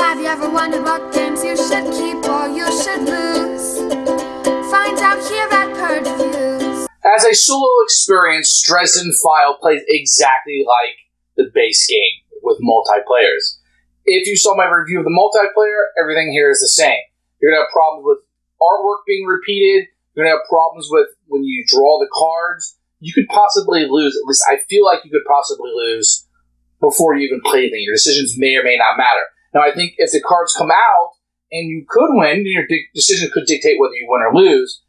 Have you ever wondered what games you should keep or you should lose? Find out here at Purge Reviews. As a solo experience, Dresden Files plays exactly like the base game with multiplayers. If you saw my review of the multiplayer, everything here is the same. You're going to have problems with artwork being repeated. You're going to have problems with when you draw the cards. You could possibly lose, at least I feel like you could possibly lose before you even play anything. Your decisions may or may not matter. Now, I think if the cards come out and you could win, your decision could dictate whether you win or lose.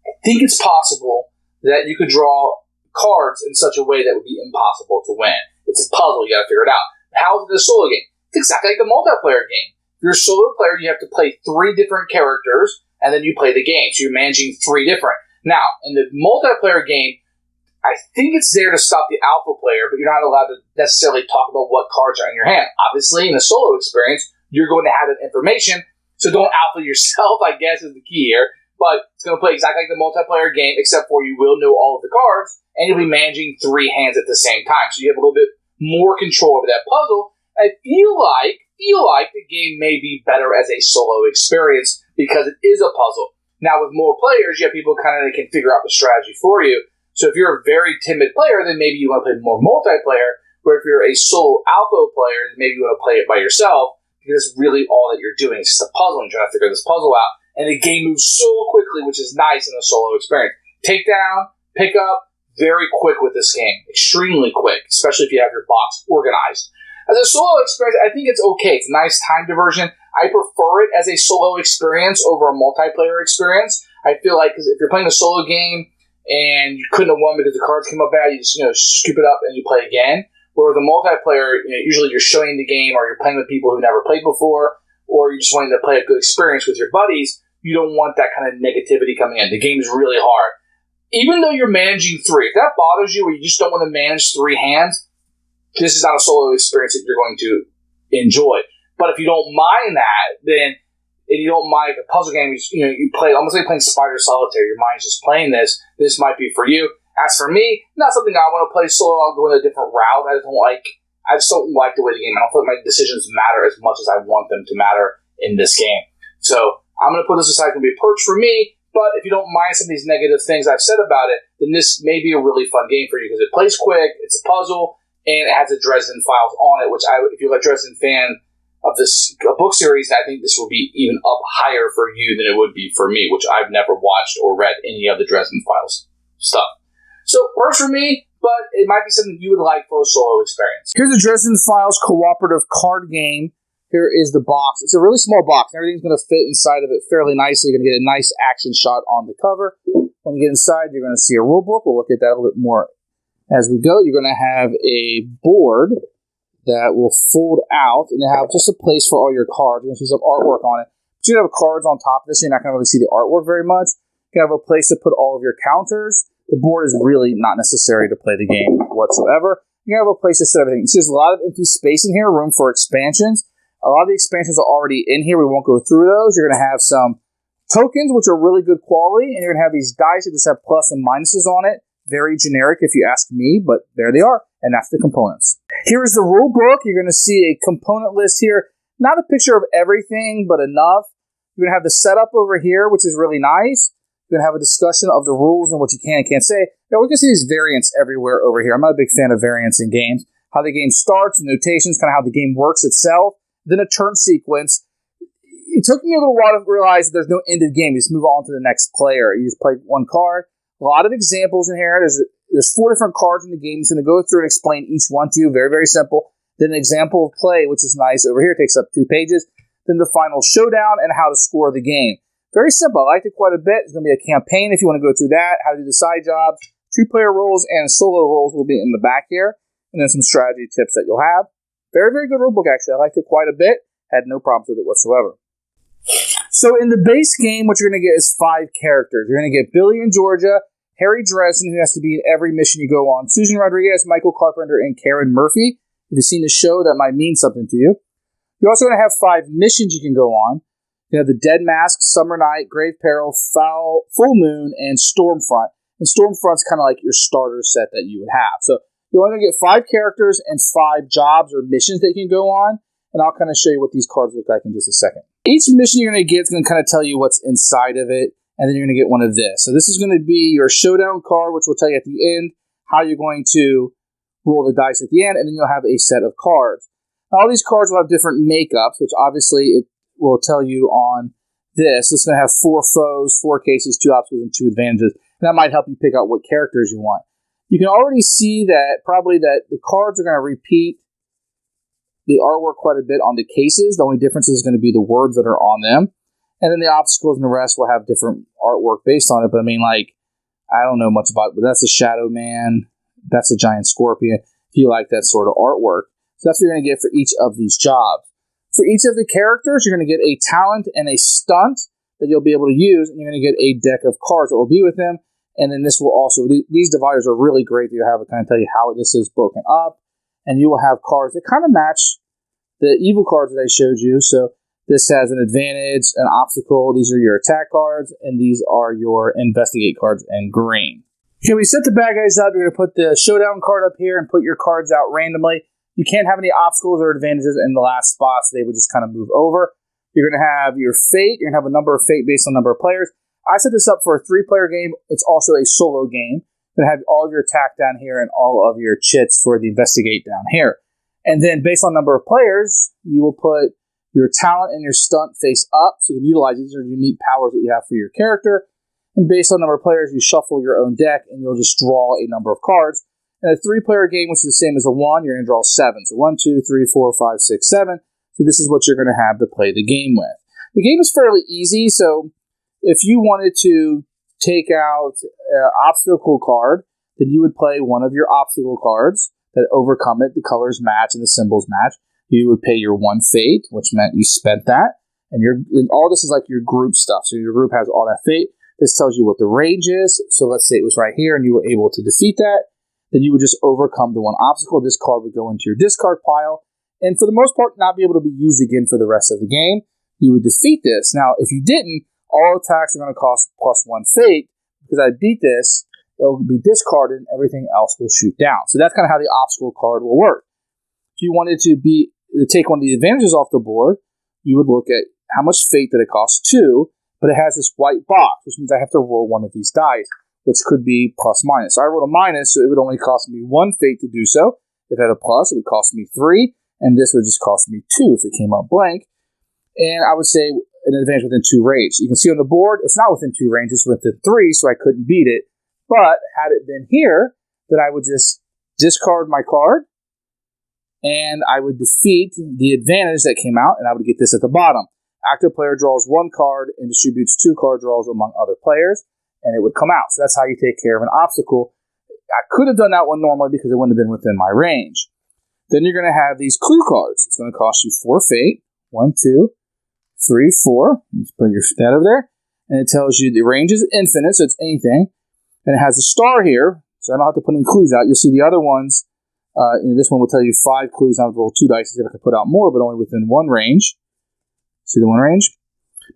I think it's possible that you could draw cards in such a way that would be impossible to win. It's a puzzle. You got to figure it out. How is it a solo game? It's exactly like the multiplayer game. If you're a solo player, you have to play 3 different characters, and then you play the game. So you're managing 3 different. Now, in the multiplayer game, I think it's there to stop the alpha player, but you're not allowed to necessarily talk about what cards are in your hand. Obviously, in a solo experience, you're going to have that information, so don't alpha yourself, I guess, is the key here. But it's going to play exactly like the multiplayer game, except for you will know all of the cards, and you'll be managing 3 hands at the same time. So you have a little bit more control over that puzzle. I feel like the game may be better as a solo experience because it is a puzzle. Now, with more players, you have people kind of that can figure out the strategy for you. So if you're a very timid player, then maybe you want to play more multiplayer, where if you're a solo alpha player, then maybe you want to play it by yourself, because it's really all that you're doing. It's just a puzzle and trying to figure this puzzle out. And the game moves so quickly, which is nice in a solo experience. Take down, pick up, very quick with this game. Extremely quick, especially if you have your box organized. As a solo experience, I think it's okay. It's a nice time diversion. I prefer it as a solo experience over a multiplayer experience. I feel like because if you're playing a solo game and you couldn't have won because the cards came up bad, you just scoop it up and you play again. Where with a multiplayer, usually you're showing the game or you're playing with people who never played before, or you're just wanting to play a good experience with your buddies. You don't want that kind of negativity coming in. The game is really hard. Even though you're managing 3, if that bothers you or you just don't want to manage 3 hands, this is not a solo experience that you're going to enjoy. But if you don't mind that, then if you don't mind the puzzle game, you play almost like playing Spider Solitaire. Your mind's just playing this. This might be for you. As for me, not something I want to play solo. I'll go in a different route. I just don't like the way the game. I don't feel like my decisions matter as much as I want them to matter in this game. So I'm going to put this aside. It's going to be a purge for me. But if you don't mind some of these negative things I've said about it, then this may be a really fun game for you because it plays quick. It's a puzzle and it has a Dresden Files on it, which if you're a Dresden fan of this book series, I think this will be even up higher for you than it would be for me, which I've never watched or read any of the Dresden Files stuff. So, works for me, but it might be something you would like for a solo experience. Here's the Dresden Files cooperative card game. Here is the box. It's a really small box. Everything's going to fit inside of it fairly nicely. You're going to get a nice action shot on the cover. When you get inside, you're going to see a rule book. We'll look at that a little bit more as we go. You're going to have a board that will fold out and have just a place for all your cards. You're going to see some artwork on it. But you have cards on top of this, so you're not going to really see the artwork very much. You have a place to put all of your counters. The board is really not necessary to play the game whatsoever. You have a place to set everything. So there's a lot of empty space in here, room for expansions. A lot of the expansions are already in here. We won't go through those. You're going to have some tokens, which are really good quality, and you're going to have these dice that just have plus and minuses on it. Very generic if you ask me, but there they are, and that's the components. Here is the rule book. You're going to see a component list here. Not a picture of everything, but enough. You're going to have the setup over here, which is really nice. You're going to have a discussion of the rules and what you can and can't say. Now, we can see these variants everywhere over here. I'm not a big fan of variants in games. How the game starts, notations, kind of how the game works itself. Then a turn sequence. It took me a little while to realize that there's no ended game. You just move on to the next player. You just play one card. A lot of examples in here. There's 4 different cards in the game. It's going to go through and explain each one to you. Very, very simple. Then an example of play, which is nice. Over here, it takes up 2 pages. Then the final showdown and how to score the game. Very simple. I liked it quite a bit. There's going to be a campaign if you want to go through that. How to do the side jobs. 2-player roles and solo roles will be in the back here. And then some strategy tips that you'll have. Very, very good rulebook, actually. I liked it quite a bit. Had no problems with it whatsoever. So in the base game, what you're going to get is 5 characters. You're going to get Billy in Georgia, Harry Dresden, who has to be in every mission you go on, Susan Rodriguez, Michael Carpenter, and Karen Murphy. If you've seen the show, that might mean something to you. You're also going to have 5 missions you can go on. You have the Dead Mask, Summer Night, Grave Peril, Full Moon, and Stormfront. And Stormfront's kind of like your starter set that you would have. So you're only going to get 5 characters and 5 jobs or missions that you can go on. and I'll kind of show you what these cards look like in just a second. Each mission you're going to get is going to kind of tell you what's inside of it, and then you're going to get one of this. So this is going to be your showdown card, which will tell you at the end how you're going to roll the dice at the end, and then you'll have a set of cards. Now, all these cards will have different makeups, which obviously it will tell you on this. It's going to have 4 foes, 4 cases, 2 obstacles, and 2 advantages. And that might help you pick out what characters you want. You can already see that probably that the cards are going to repeat the artwork quite a bit on the cases. The only difference is going to be the words that are on them. And then the obstacles and the rest will have different artwork based on it. But I mean, like, I don't know much about it, but that's a Shadow Man. That's a giant scorpion. If you like that sort of artwork. So that's what you're going to get for each of these jobs. For each of the characters, you're going to get a talent and a stunt that you'll be able to use, and you're going to get a deck of cards that will be with them. And then this will also, these dividers are really great. You have to kind of tell you how this is broken up, and you will have cards that kind of match the evil cards that I showed you. So this has an advantage, an obstacle. These are your attack cards, and these are your investigate cards in green. Okay, we set the bad guys up. You're going to put the showdown card up here and put your cards out randomly. You can't have any obstacles or advantages in the last spot, so they would just kind of move over. You're going to have your fate. You're going to have a number of fate based on number of players. I set this up for a 3-player game. It's also a solo game. You're going to have all of your attack down here and all of your chits for the investigate down here. And then based on number of players, you will put your talent and your stunt face up, so you can utilize these are unique powers that you have for your character. And based on number of players, you shuffle your own deck, and you'll just draw a number of cards. In a 3-player game, which is the same as a 1, you're going to draw 7. So 1, 2, 3, 4, 5, 6, 7. So this is what you're going to have to play the game with. The game is fairly easy, so if you wanted to take out an obstacle card, then you would play one of your obstacle cards that overcome it, the colors match and the symbols match. You would pay your 1 fate, which meant you spent that. And all this is like your group stuff. So your group has all that fate. This tells you what the range is. So let's say it was right here and you were able to defeat that. Then you would just overcome the 1 obstacle. This card would go into your discard pile, and for the most part, not be able to be used again for the rest of the game. You would defeat this. Now, if you didn't, all attacks are going to cost +1 fate. Because I beat this, it'll be discarded, and everything else will shoot down. So that's kind of how the obstacle card will work. If you wanted to take one of the advantages off the board, you would look at how much fate that it costs 2, but it has this white box, which means I have to roll one of these dice, which could be plus minus. So I rolled a minus, so it would only cost me 1 fate to do so. If it had a plus, it would cost me 3, and this would just cost me 2 if it came up blank. And I would say an advantage within 2 range. You can see on the board, it's not within 2 range, it's within 3, so I couldn't beat it. But had it been here, then I would just discard my card, and I would defeat the advantage that came out, and I would get this at the bottom. Active player draws 1 card and distributes 2 card draws among other players, and it would come out. So that's how you take care of an obstacle. I could have done that one normally because it wouldn't have been within my range. Then you're going to have these clue cards. It's going to cost you 4 fate. 1, 2, 3, 4. Just put your that over there. And it tells you the range is infinite, so it's anything. And it has a star here, so I don't have to put any clues out. You'll see the other ones. This one will tell you 5 clues. I have to roll 2 dice to see if I can put out more, but only within 1 range. See the 1 range?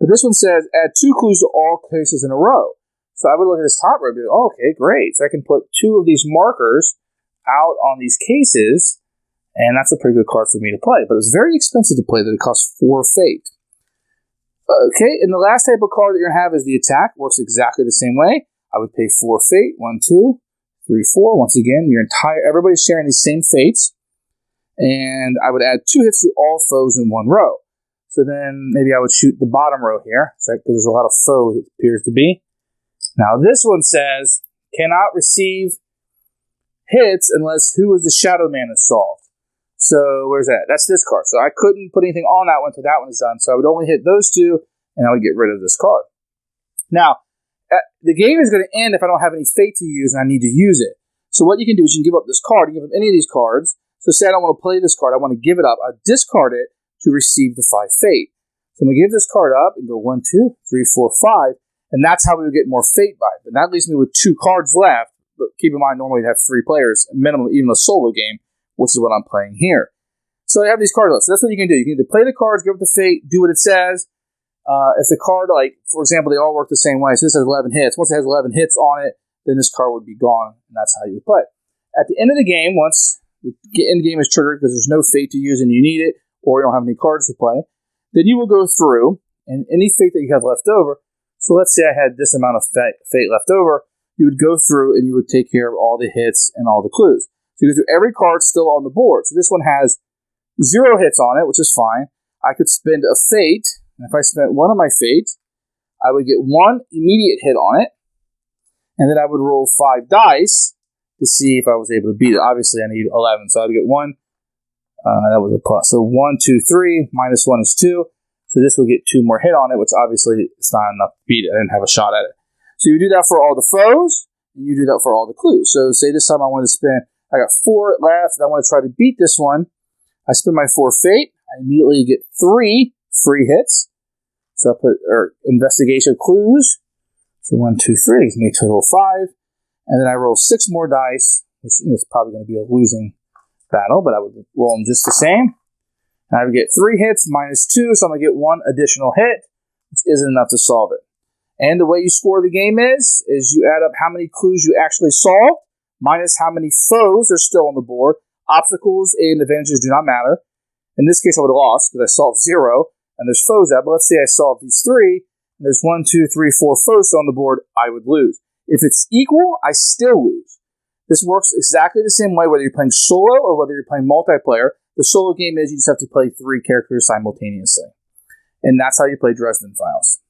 But this one says add 2 clues to all cases in a row. So I would look at this top row and be like, oh, okay, great. So I can put 2 of these markers out on these cases, and that's a pretty good card for me to play. But it's very expensive to play that it costs 4 fate. Okay, and the last type of card that you're going to have is the attack. Works exactly the same way. I would pay 4 fate. 1, 2, 3, 4. Once again, everybody's sharing these same fates. And I would add 2 hits to all foes in 1 row. So then maybe I would shoot the bottom row here, because there's a lot of foes, it appears to be. Now this one says, cannot receive hits unless who is the Shadow Man is solved. So where's that? That's this card. So I couldn't put anything on that one until that one is done. So I would only hit those 2, and I would get rid of this card. Now, the game is going to end if I don't have any fate to use and I need to use it. So what you can do is you can give up this card. You can give up any of these cards. So say I don't want to play this card. I want to give it up. I discard it to receive the 5 fate. So I'm going to give this card up and go 1, 2, 3, 4, 5. And that's how we would get more fate by it. But that leaves me with 2 cards left. But keep in mind, normally you have 3 players, minimum, even a solo game, which is what I'm playing here. So I have these cards left. So that's what you can do. You can either play the cards, give it the fate, do what it says. If the card, like, for example, they all work the same way. So this has 11 hits. Once it has 11 hits on it, then this card would be gone. And that's how you would play. At the end of the game, once the end game is triggered because there's no fate to use and you need it, or you don't have any cards to play, then you will go through, and any fate that you have left over, so let's say I had this amount of fate left over, you would go through and you would take care of all the hits and all the clues. So you go through every card still on the board. So this one has 0 hits on it, which is fine. I could spend a fate, and if I spent one of my fate, I would get 1 immediate hit on it, and then I would roll 5 dice to see if I was able to beat it. Obviously, I need 11, so I would get 1. That was a plus. So 1, 2, 3, minus 1 is 2. So this will get 2 more hit on it, which obviously is not enough to beat it. I didn't have a shot at it. So you do that for all the foes, and you do that for all the clues. So say this time I want to spend, I got 4 left, and I want to try to beat this one. I spend my 4 fate. I immediately get 3 free hits. So I put investigation clues. So 1, 2, 3 gives me a total of 5. And then I roll 6 more dice, which is probably going to be a losing battle, but I would roll them just the same. And I would get 3 hits minus 2, so I'm going to get 1 additional hit, which isn't enough to solve it. And the way you score the game is you add up how many clues you actually solve, minus how many foes are still on the board. Obstacles and advantages do not matter. In this case, I would have lost because I solved 0, and there's foes out. But let's say I solved these 3, and there's 1, 2, 3, 4 foes still on the board, I would lose. If it's equal, I still lose. This works exactly the same way whether you're playing solo or whether you're playing multiplayer. The solo game is you just have to play 3 characters simultaneously. And that's how you play Dresden Files.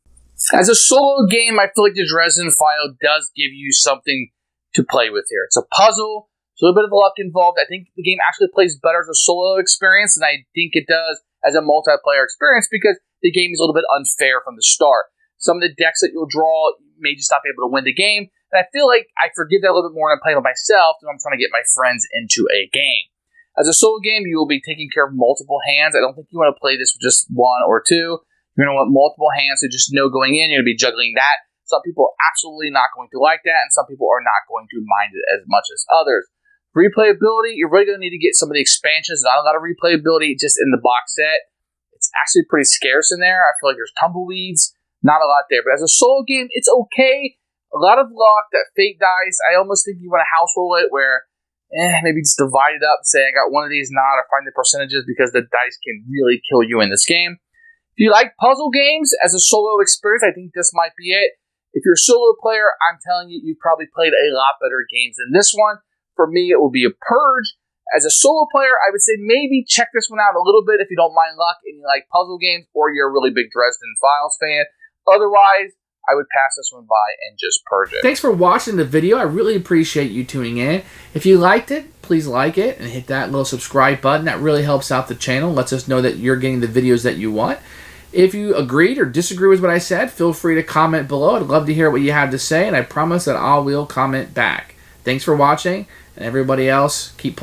As a solo game, I feel like the Dresden File does give you something to play with here. It's a puzzle. There's a little bit of luck involved. I think the game actually plays better as a solo experience than I think it does as a multiplayer experience because the game is a little bit unfair from the start. Some of the decks that you'll draw may just not be able to win the game. And I feel like I forgive that a little bit more when I'm playing with myself than I'm trying to get my friends into a game. As a solo game, you will be taking care of multiple hands. I don't think you want to play this with just 1 or 2. You're going to want multiple hands, so just know going in, you're going to be juggling that. Some people are absolutely not going to like that, and some people are not going to mind it as much as others. Replayability, you're really going to need to get some of the expansions. Not a lot of replayability just in the box set. It's actually pretty scarce in there. I feel like there's tumbleweeds, not a lot there. But as a solo game, it's okay. A lot of luck, that fate dice. I almost think you want to house roll it where maybe just divide it up, say I got one of these not, or find the percentages because the dice can really kill you in this game. If you like puzzle games as a solo experience, I think this might be it. If you're a solo player, I'm telling you, you've probably played a lot better games than this one. For me, it will be a Purge. As a solo player, I would say maybe check this one out a little bit if you don't mind luck and you like puzzle games or you're a really big Dresden Files fan. Otherwise, I would pass this one by and just purge it. Thanks for watching the video. I really appreciate you tuning in. If you liked it, please like it and hit that little subscribe button. That really helps out the channel, lets us know that you're getting the videos that you want. If you agreed or disagree with what I said, feel free to comment below. I'd love to hear what you have to say, and I promise that I will comment back. Thanks for watching, and everybody else, keep playing.